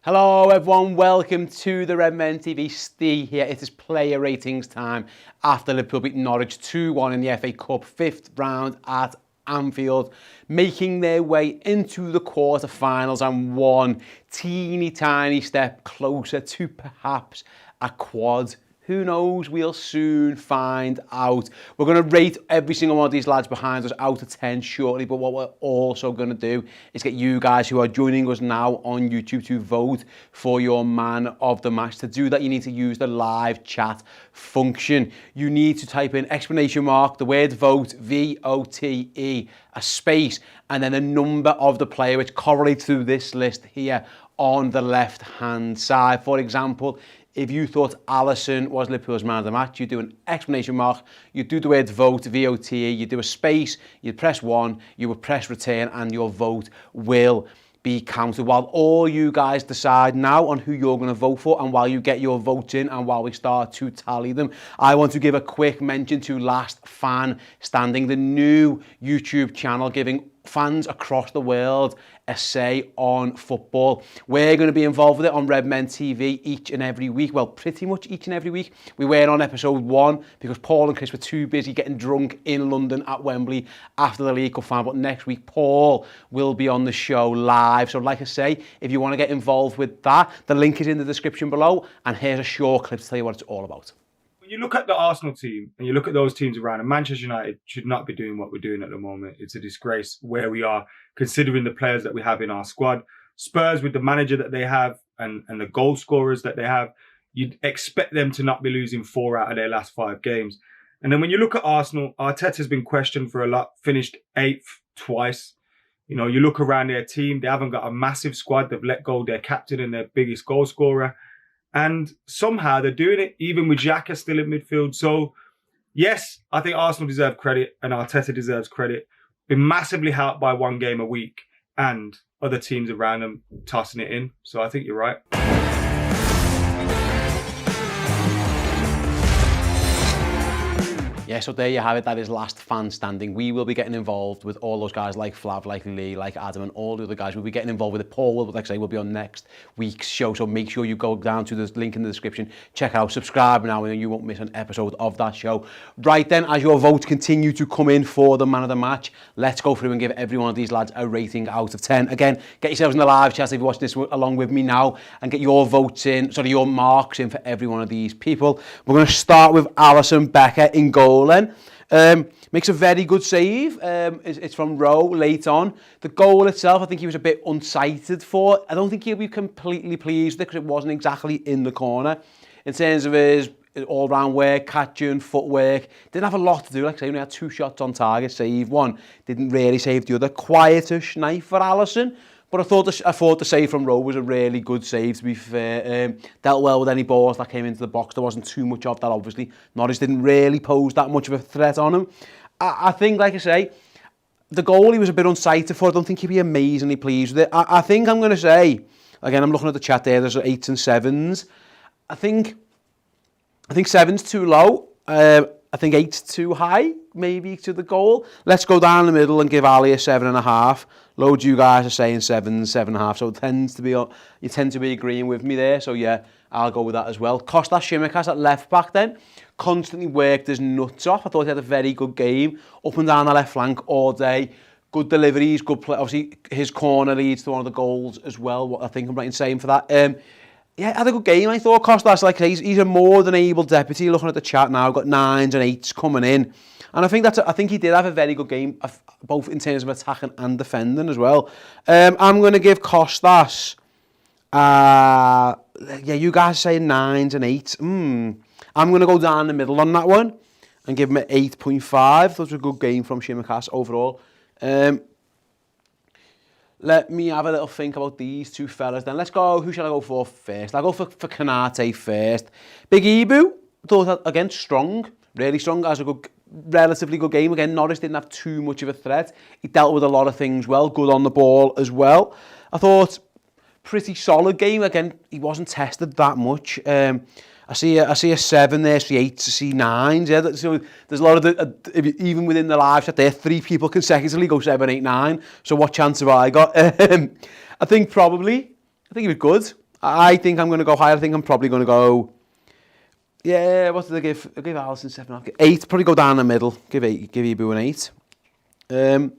Hello everyone, welcome to the Redmen TV. Steve here. It is player ratings time after Liverpool beat Norwich 2-1 in the FA Cup 5th round at Anfield, making their way into the quarter-finals and one teeny tiny step closer to perhaps a quad. Who knows? We'll soon find out. We're going to rate every single one of these lads behind us out of 10 shortly, but what we're also going to do is get you guys who are joining us now on YouTube to vote for your man of the match. To do that, you need to use the live chat function. You need to type in exclamation mark, the word vote, V-O-T-E, a space, and then the number of the player which correlates to this list here on the left-hand side. For example, if you thought Alisson was Liverpool's man of the match, you do an exclamation mark, you do the word vote, V-O-T-E, you do a space, you press 1, you would press return, and your vote will be counted. While all you guys decide now on who you're going to vote for, and while you get your votes in, and while we start to tally them, I want to give a quick mention to Last Fan Standing, the new YouTube channel giving fans across the world a say on football. We're going to be involved with it on Redmen TV each and every week. Well, pretty much each and every week. We were on episode 1 because Paul and Chris were too busy getting drunk in London at Wembley after the League Cup final. But next week, Paul will be on the show live. So like I say, if you want to get involved with that, the link is in the description below. And here's a short clip to tell you what it's all about. When you look at the Arsenal team and you look at those teams around, and Manchester United should not be doing what we're doing at the moment. It's a disgrace where we are, considering the players that we have in our squad. Spurs, with the manager that they have and the goal scorers that they have, you'd expect them to not be losing 4 out of their last 5 games. And then when you look at Arsenal, Arteta's been questioned for a lot, finished 8th twice. You know, you look around their team, they haven't got a massive squad. They've let go their captain and their biggest goal scorer. And somehow they're doing it, even with Xhaka still in midfield. So, yes, I think Arsenal deserve credit and Arteta deserves credit. Been massively helped by 1 game a week and other teams around them tossing it in. So I think you're right. Yeah, so there you have it. That is Last Fan Standing. We will be getting involved with all those guys like Flav, like Lee, like Adam, and all the other guys. We'll be getting involved with it. Paul will, like I say, will be on next week's show. So make sure you go down to the link in the description, check it out, subscribe now, and you won't miss an episode of that show. Right then, as your votes continue to come in for the man of the match, let's go through and give every one of these lads a rating out of 10. Again, get yourselves in the live chat if you're watching this along with me now, and get your votes in, your marks in for every one of these people. We're going to start with Alisson Becker in goal. Makes a very good save. It's from Rowe late on. The goal itself, I think he was a bit unsighted for. I don't think he'll be completely pleased with it because it wasn't exactly in the corner. In terms of his all-round work, catching, footwork, didn't have a lot to do. Like I say, he only had 2 shots on target, saved 1. Didn't really save the other. Quietish night for Alisson. But I thought the save from Rowe was a really good save, to be fair. Dealt well with any balls that came into the box. There wasn't too much of that, obviously. Norwich didn't really pose that much of a threat on him. I think, like I say, the goal he was a bit unsighted for. I don't think he'd be amazingly pleased with it. I think I'm going to say, again, I'm looking at the chat there, there's 8s and 7s. I think 7's too low. I think 8's too high, maybe, to the goal. Let's go down the middle and give Ali a 7.5. Loads of you guys are saying 7, 7.5, so you tend to be agreeing with me there. So yeah, I'll go with that as well. Kostas Tsimikas at left back then, constantly worked his nuts off. I thought he had a very good game, up and down the left flank all day. Good deliveries, good play. Obviously, his corner leads to one of the goals as well. I think I'm right in saying for that. Yeah, had a good game, I thought. Kostas, like he's a more than able deputy. Looking at the chat now, got 9s and 8s coming in, and I think he did have a very good game, both in terms of attacking and defending as well. I'm going to give Kostas. Yeah, you guys are saying 9s and 8s. I'm going to go down the middle on that one and give him an 8.5. That was a good game from Tsimikas overall. Let me have a little think about these 2 fellas then. Let's go. Who shall I go for first? I'll go for Konate first. Big Ibu, thought, again, strong. Really strong. Has a relatively good game. Again, Norwich didn't have too much of a threat. He dealt with a lot of things well. Good on the ball as well. I thought, pretty solid game. Again, he wasn't tested that much. I see a 7 there, I see 8s, I see 9s. Yeah, so there's a lot of even within the live chat there, 3 people consecutively go 7, 8, 9. So what chance have I got? I think he was good. I think I'm going to go higher. I think I'm probably going to go... Yeah, what did I give? I gave Alisson 7.5. 8, probably go down the middle. Give Ibu an 8.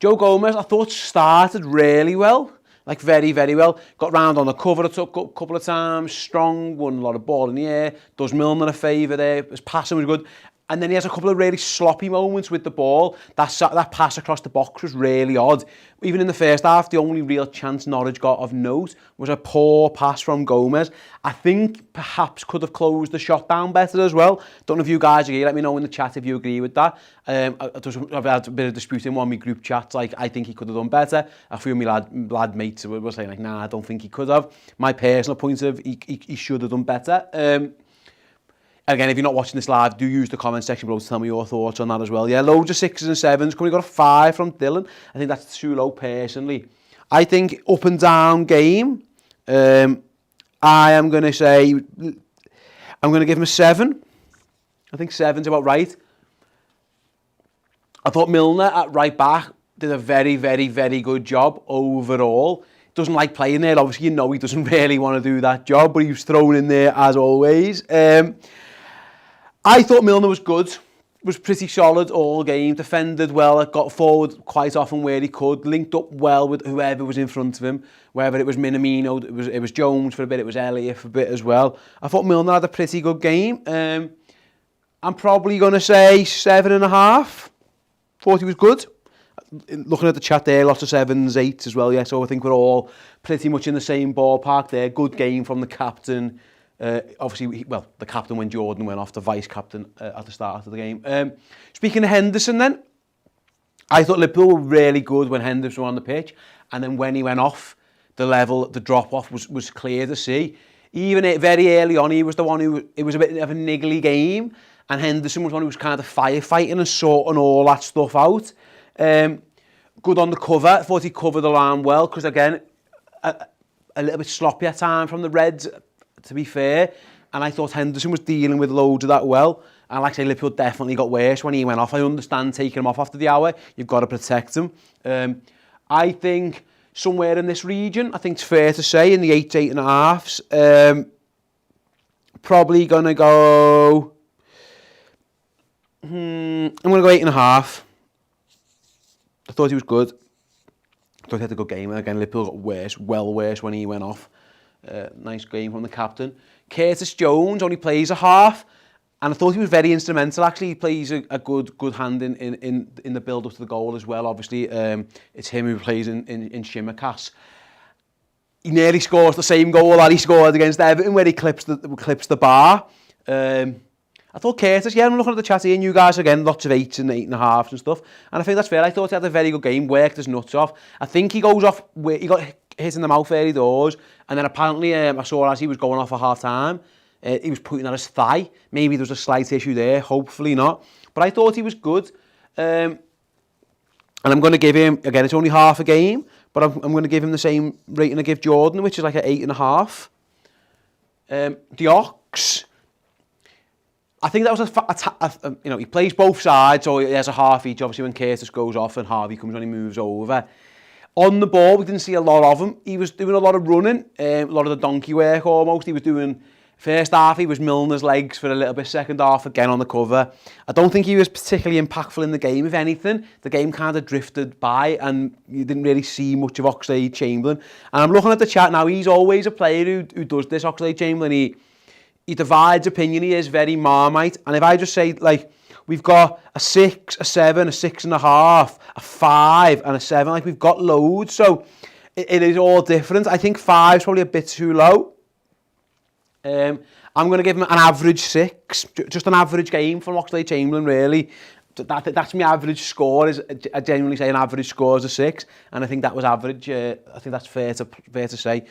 Joe Gomez, I thought started really well. Like very, very well. Got round on the cover a couple of times. Strong, won a lot of ball in the air. Does Milner a favour there. His passing was good. And then he has a couple of really sloppy moments with the ball. That pass across the box was really odd. Even in the first half, the only real chance Norwich got of note was a poor pass from Gomez. I think perhaps could have closed the shot down better as well. Don't know if you guys agree. Let me know in the chat if you agree with that. I've had a bit of dispute in one of my group chats. Like, I think he could have done better. A few of my lad mates were saying, like, nah, I don't think he could have. My personal point of he should have done better. Again, if you're not watching this live, do use the comment section below to tell me your thoughts on that as well. Yeah, loads of 6s and 7s. Currently got a 5 from Dylan. I think that's too low personally. I think up and down game. I am going to say, I'm going to give him a 7. I think 7's about right. I thought Milner at right back did a very, very, very good job overall. Doesn't like playing there. Obviously, you know he doesn't really want to do that job, but he was thrown in there as always. I thought Milner was good, was pretty solid all game, defended well, got forward quite often where he could, linked up well with whoever was in front of him, whether it was Minamino, it was Jones for a bit, it was Elliott for a bit as well. I thought Milner had a pretty good game. I'm probably going to say 7.5. Thought he was good. Looking at the chat there, lots of 7s, 8s as well, yeah, so I think we're all pretty much in the same ballpark there. Good game from the captain. Obviously, the captain when Jordan went off, the vice-captain at the start of the game. Speaking of Henderson then, I thought Liverpool were really good when Henderson was on the pitch, and then when he went off, the drop-off was clear to see. Even very early on, he was the one it was a bit of a niggly game, and Henderson was one who was kind of firefighting and sorting all that stuff out. Good on the cover. I thought he covered the line well, because again, a little bit sloppy at time from the Reds, to be fair, and I thought Henderson was dealing with loads of that well. And like I say, Liverpool definitely got worse when he went off. I understand taking him off after the hour. You've got to protect him. I think somewhere in this region, I think it's fair to say, in the 8, 8.5s, probably going to go... I'm going to go 8.5. I thought he was good. I thought he had a good game. And again, Liverpool got worse, well worse when he went off. Nice game from the captain. Curtis Jones only plays a half, and I thought he was very instrumental. Actually, he plays a good hand in the build up to the goal as well. Obviously, it's him who plays in Shimmercast. He nearly scores the same goal that he scored against Everton, where he clips the bar. I thought Curtis, yeah, I'm looking at the chat here, and you guys again, lots of 8s and 8.5s and stuff, and I think that's fair. I thought he had a very good game, worked his nuts off. I think he goes off, he got hit in the mouth early doors, and then apparently I saw as he was going off at half time, he was putting at his thigh. Maybe there was a slight issue there, hopefully not. But I thought he was good. And I'm going to give him, again, it's only half a game, but I'm going to give him the same rating I give Jordan, which is like an 8.5. The Ox, I think that was he plays both sides, so he has a half each. Obviously, when Curtis goes off and Harvey comes on, he moves over. On the ball, we didn't see a lot of him. He was doing a lot of running, a lot of the donkey work almost. He was doing, first half, he was Milner's legs for a little bit. Second half, again on the cover. I don't think he was particularly impactful in the game, if anything. The game kind of drifted by, and you didn't really see much of Oxlade-Chamberlain. And I'm looking at the chat now. He's always a player who does this, Oxlade-Chamberlain. He divides opinion. He is very Marmite. And if I just say, like, we've got a 6, a 7, a 6.5, a 5, and a 7. Like, we've got loads. So it is all different. I think 5 is probably a bit too low. I'm going to give him an average 6. Just an average game from Oxlade-Chamberlain, really. That's my average score. I genuinely say an average score is a 6, and I think that was average. I think that's fair to say.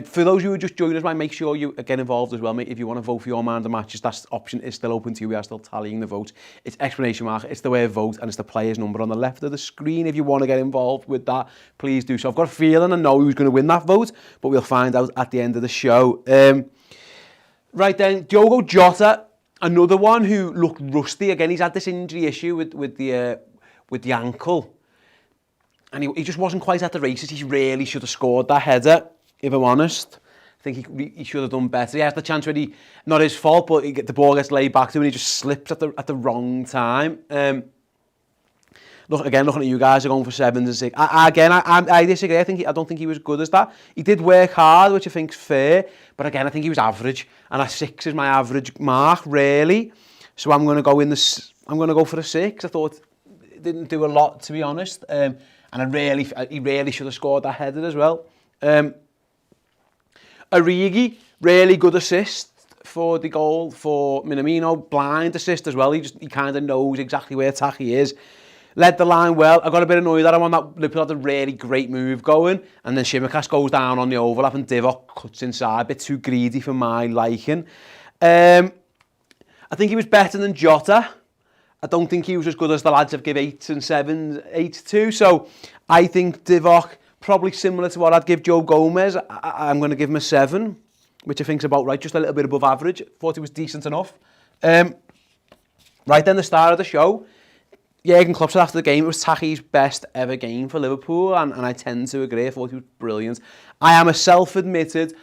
For those who are just joining us, make sure you get involved as well, mate. If you want to vote for your man of the matches, that option is still open to you. We are still tallying the votes. It's exclamation mark, it's the word vote, and it's the player's number on the left of the screen. If you want to get involved with that, please do so. I've got a feeling I know who's going to win that vote, but we'll find out at the end of the show. Right then, Diogo Jota. Another one who looked rusty. Again, he's had this injury issue with the ankle. And he just wasn't quite at the races. He really should have scored that header. if I'm honest. I think he should have done better. He has the chance where not his fault, but the ball gets laid back to him and he just slips at the wrong time. Looking at you guys are going for 7s and 6. I disagree. I don't think he was good as that. He did work hard, which I think is fair, but again, I think he was average, and a 6 is my average mark, really. So I'm going to go for a 6. I thought he didn't do a lot, to be honest, and he really should have scored that header as well. Origi, really good assist for the goal for Minamino, blind assist as well. He kind of knows exactly where Taki is. Led the line well. I got a bit annoyed at him on that. Liverpool had a really great move going, and then Shimikas goes down on the overlap and Divock cuts inside. A bit too greedy for my liking. I think he was better than Jota. I don't think he was as good as the lads have give 8s and 7s, 8 to. So I think Divock, probably similar to what I'd give Joe Gomez. I'm going to give him a 7, which I think's about right, just a little bit above average. Thought he was decent enough. Right then, the star of the show. Jurgen Klopp said after the game it was Taki's best ever game for Liverpool, and I tend to agree. I thought he was brilliant. I am a self-admitted,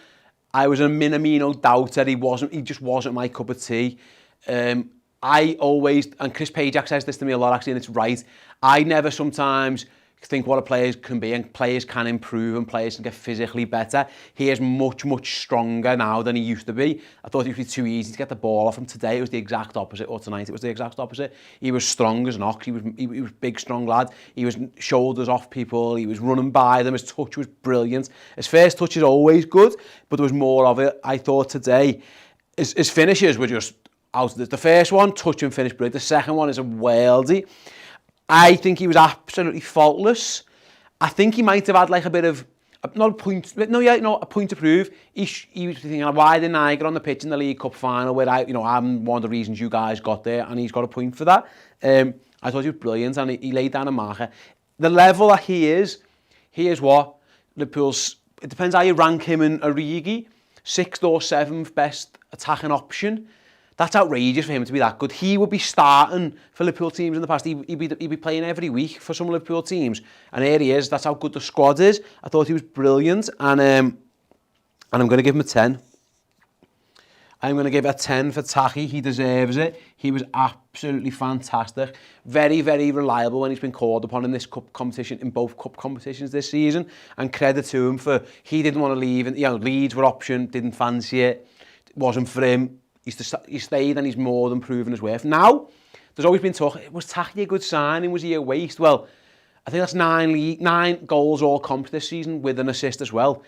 I was a Minamino doubter. He just wasn't my cup of tea. I always, and Chris Pajak says this to me a lot actually, and it's right, I never sometimes think what a player can be, and players can improve and players can get physically better. He is much, much stronger now than he used to be. I thought it would be too easy to get the ball off him. Today it was the exact opposite, or tonight it was the exact opposite. He was strong as an ox. He was big, strong lad. He was shoulders off people. He was running by them. His touch was brilliant. His first touch is always good, but there was more of it. I thought today his finishes were just out. The first one, touch and finish brilliant. The second one is a worldie. I think he was absolutely faultless. I think he might have had like a bit of, not a point, a point to prove. He was thinking, why didn't I get on the pitch in the League Cup final where I'm one of the reasons you guys got there, and he's got a point for that. I thought he was brilliant, and he laid down a marker. The level that he is what Liverpool's, it depends how you rank him and Origi, 6th or 7th best attacking option. That's outrageous for him to be that good. He would be starting for Liverpool teams in the past. He'd be playing every week for some Liverpool teams. And here he is. That's how good the squad is. I thought he was brilliant. And I'm going to give him a 10. I'm going to give it a 10 for Taki. He deserves it. He was absolutely fantastic. Very, very reliable when he's been called upon in this cup competition, in both cup competitions this season. And credit to him for, he didn't want to leave. And, Leeds were option, didn't fancy it. It wasn't for him. He stayed, and he's more than proven his worth. Now, there's always been talk, was Taki a good signing? Was he a waste? Well, I think that's 9 goals all comps this season with an assist as well.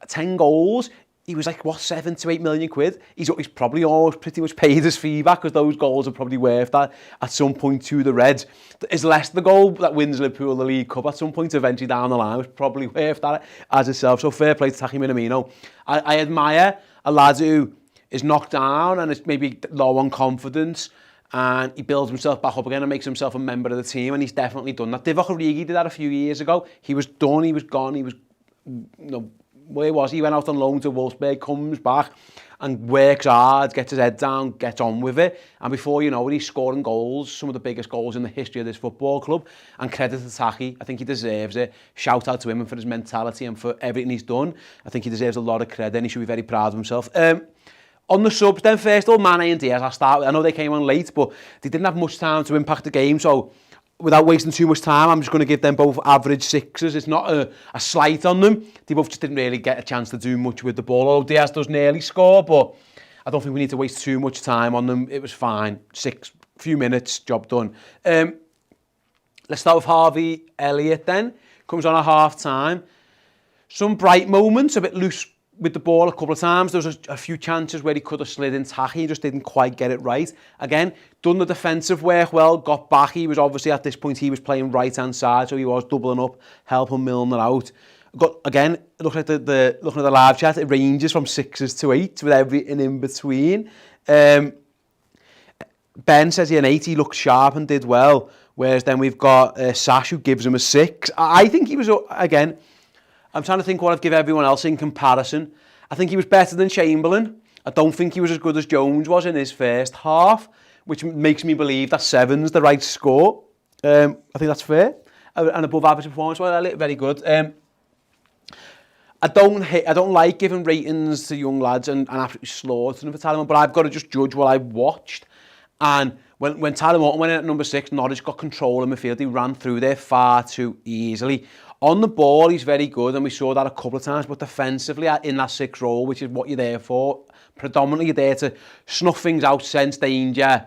10 goals. He was like, 7 to 8 million quid. He's probably almost pretty much paid his fee back, because those goals are probably worth that at some point to the Reds. Is Leicester the goal that wins Liverpool the League Cup at some point eventually down the line was probably worth that as itself. So fair play to Taki Minamino. I admire a lad who is knocked down and is maybe low on confidence, and he builds himself back up again and makes himself a member of the team, and he's definitely done that. Divock Origi did that a few years ago. He was done, he was gone, he was, where was he? He went out on loan to Wolfsburg, comes back and works hard, gets his head down, gets on with it, and before you know it, he's scoring goals, some of the biggest goals in the history of this football club, and credit to Taki. I think he deserves it. Shout out to him for his mentality and for everything he's done. I think he deserves a lot of credit, and he should be very proud of himself. On the subs then, first of all, Mane and Diaz, I'll start with. I know they came on late, but they didn't have much time to impact the game, so without wasting too much time, I'm just going to give them both average 6s. It's not a slight on them. They both just didn't really get a chance to do much with the ball. Although Diaz does nearly score, but I don't think we need to waste too much time on them. It was fine. 6, few minutes, job done. Let's start with Harvey Elliott then. Comes on at half-time. Some bright moments, a bit loose with the ball a couple of times. There was a few chances where he could have slid in Taki, he just didn't quite get it right. Again, done the defensive work well, got back. He was obviously at this point, he was playing right-hand side, so he was doubling up, helping Milner out. Again, looking at the live chat, it ranges from 6s to 8s with everything in between. Ben says he an 8, he looked sharp and did well. Whereas then we've got Sash, who gives him a 6. I think he was, again, I'm trying to think what I'd give everyone else in comparison. I think he was better than Chamberlain. I don't think he was as good as Jones was in his first half, which makes me believe that 7's the right score. I think that's fair. An above average performance. Well, very good. I don't like giving ratings to young lads and absolutely slaughtering them for Tyler Morton, but I've got to just judge what I've watched. And when Tyler Morton went in at number 6, Norwich got control in midfield. He ran through there far too easily. On the ball, he's very good, and we saw that a couple of times, but defensively, in that 6 role, which is what you're there for, predominantly you're there to snuff things out, sense danger,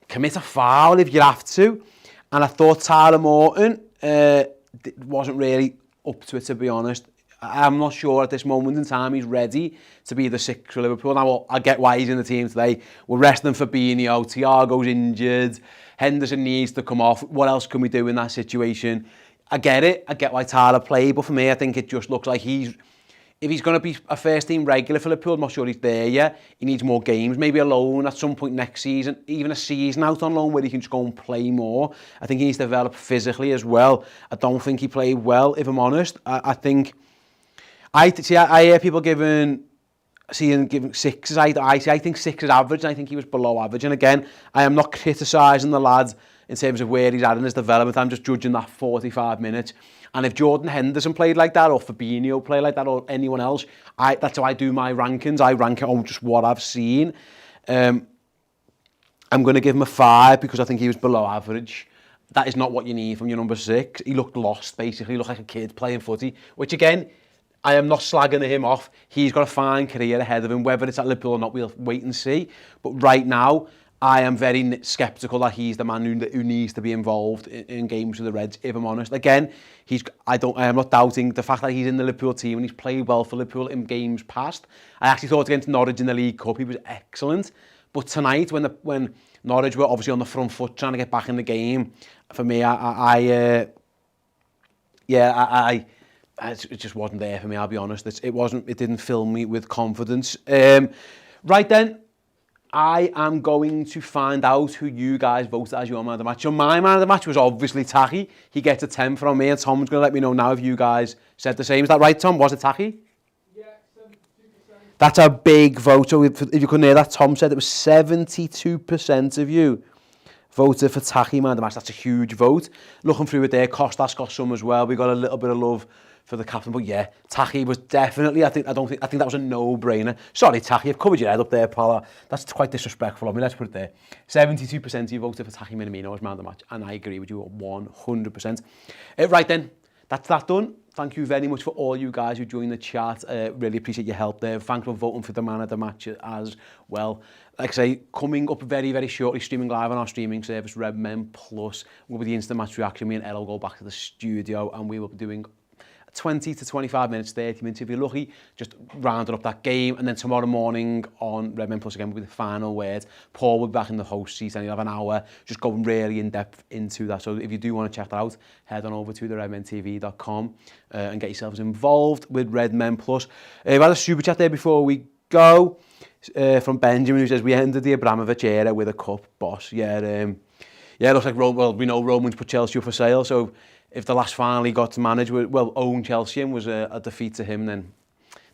commit a foul if you have to. And I thought Tyler Morton wasn't really up to it, to be honest. I'm not sure at this moment in time he's ready to be the 6 for Liverpool. Now, I get why he's in the team today. We're resting Fabinho, Thiago's injured, Henderson needs to come off. What else can we do in that situation? I get it. I get why Tyler played, but for me, I think it just looks like if he's going to be a first-team regular for Liverpool, I'm not sure he's there yet. He needs more games, maybe a loan at some point next season, even a season out on loan where he can just go and play more. I think he needs to develop physically as well. I don't think he played well, if I'm honest. I think... I hear people giving 6s. I think 6 is average, and I think he was below average. And again, I am not criticising the lad in terms of where he's at in his development. I'm just judging that 45 minutes. And if Jordan Henderson played like that, or Fabinho played like that, or anyone else, that's how I do my rankings. I rank it on just what I've seen. I'm going to give him a 5 because I think he was below average. That is not what you need from your number 6. He looked lost, basically. He looked like a kid playing footy, which again... I am not slagging him off. He's got a fine career ahead of him. Whether it's at Liverpool or not, we'll wait and see. But right now, I am very sceptical that he's the man who needs to be involved in games with the Reds, if I'm honest. Again, I am not doubting the fact that he's in the Liverpool team and he's played well for Liverpool in games past. I actually thought against Norwich in the League Cup, he was excellent. But tonight, when Norwich were obviously on the front foot trying to get back in the game, for me, it just wasn't there for me, I'll be honest. It didn't fill me with confidence. Right then, I am going to find out who you guys voted as your man of the match. So my man of the match was obviously Taki. He gets a 10 from me, and Tom's going to let me know now if you guys said the same. Is that right, Tom? Was it Taki? Yeah, 72%. That's a big vote. So if you couldn't hear that, Tom said it was 72% of you voted for Taki man of the match. That's a huge vote. Looking through it there, Costas got some as well. We got a little bit of love for the captain, but yeah, Taki was definitely, I think that was a no-brainer. Sorry, Taki, I've covered your head up there, pal. That's quite disrespectful of me, let's put it there. 72% of you voted for Taki Minamino as man of the match, and I agree with you 100%. Right then, that's that done. Thank you very much for all you guys who joined the chat. Really appreciate your help there. Thanks for voting for the man of the match as well. Like I say, coming up very, very shortly, streaming live on our streaming service, Redmen Plus, will be the instant match reaction. Me and Ella will go back to the studio, and we will be doing 20 to 25 minutes, 30 minutes if you're lucky, just rounding up that game. And then tomorrow morning on Redmen Plus again will be the final word. Paul will be back in the host seat and he'll have an hour just going really in depth into that. So if you do want to check that out, head on over to theredmentv.com and get yourselves involved with Redmen Plus. We've had a super chat there before we go from Benjamin, who says, we ended the Abramovich era with a cup, boss. Yeah, it looks like, we know Roman's put Chelsea up for sale, so if the last final he got to manage, own Chelsea and was a defeat to him, then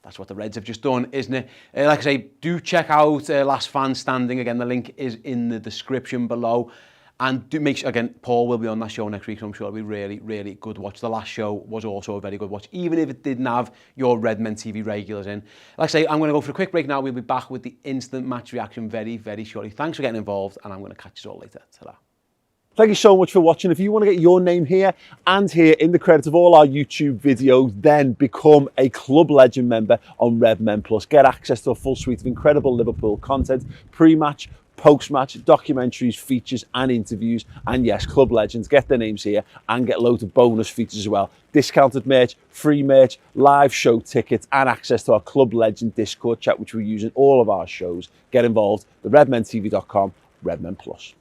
that's what the Reds have just done, isn't it? Like I say, do check out Last Fan Standing. Again, the link is in the description below. And do make sure, again, Paul will be on that show next week, so I'm sure it'll be really, really good watch. The last show was also a very good watch, even if it didn't have your Redmen TV regulars in. Like I say, I'm going to go for a quick break now. We'll be back with the instant match reaction very, very shortly. Thanks for getting involved, and I'm going to catch you all later. Ta-ra. Thank you so much for watching. If you want to get your name here and here in the credits of all our YouTube videos, then become a Club Legend member on Redmen Plus. Get access to a full suite of incredible Liverpool content, pre-match, post-match, documentaries, features and interviews. And yes, Club Legends, get their names here and get loads of bonus features as well. Discounted merch, free merch, live show tickets and access to our Club Legend Discord chat, which we use in all of our shows. Get involved, theredmentv.com, Redmen Plus.